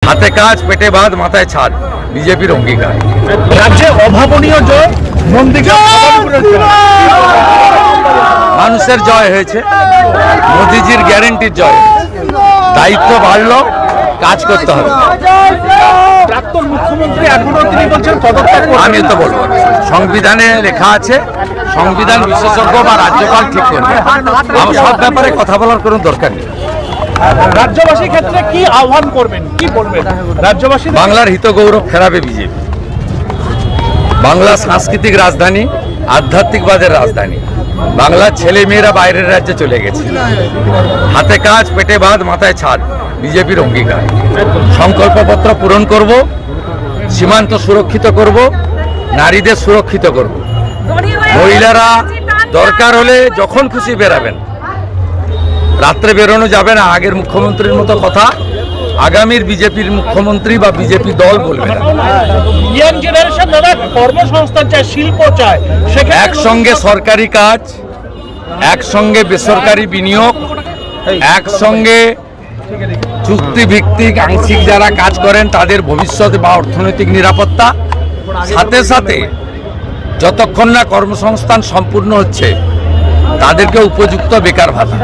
হাতে কাজ, পেটে ভাত, মাথায় ছাদ, বিজেপির অঙ্গীকার। রাজ্যে অভাবনীয় জয়, মানুষের জয় হয়েছে, মোদিজির গ্যারেন্টির জয়। দায়িত্ব বাড়লো, কাজ করতে হবে। প্রাক্তন মুখ্যমন্ত্রী এখনো তিনি বলছেন পদত্যাগ করবেন। আমি তো বলবো না। সংবিধানে লেখা আছে, সংবিধান বিশেষজ্ঞ বা রাজ্যপাল ঠিক করবে। আমার সব ব্যাপারে কথা বলার কোনো দরকার নেই। রাজ্যবাসীর ক্ষেত্রে কি আহ্বান করবেন, কি বলবেন রাজ্যবাসী? বাংলার হিত গৌরব ফেরাবে বিজেপি। বাংলা সাংস্কৃতিক রাজধানী, আধ্যাত্মিকবাদের রাজধানী। বাংলার ছেলে মেয়েরা বাইরের রাজ্যে চলে গেছে। হাতে কাজ, পেটে ভাত, মাথায় ছাদ, বিজেপির অঙ্গীকার। সংকল্পপত্র পূরণ করব, সীমান্ত সুরক্ষিত করব, নারীদের সুরক্ষিত করব। মহিলারা দরকার হলে যখন খুশি বেরাবেন, রাত্রে বেরোনো যাবে না। আগের মুখ্যমন্ত্রীর মতো কথা আগামীর বিজেপির মুখ্যমন্ত্রী বা বিজেপি দল বলবে না। ইয়াং জেনারেশন দাদা কর্মসংস্থান চায়, শিল্প চায়, একসঙ্গে সরকারি কাজ, একসঙ্গে বেসরকারি বিনিয়োগ, একসঙ্গে চুক্তিভিত্তিক আংশিক যারা কাজ করেন তাদের ভবিষ্যৎ বা অর্থনৈতিক নিরাপত্তা, সাথে সাথে যতক্ষণ না কর্মসংস্থান সম্পূর্ণ হচ্ছে তাদেরকে উপযুক্ত বেকার ভাতা।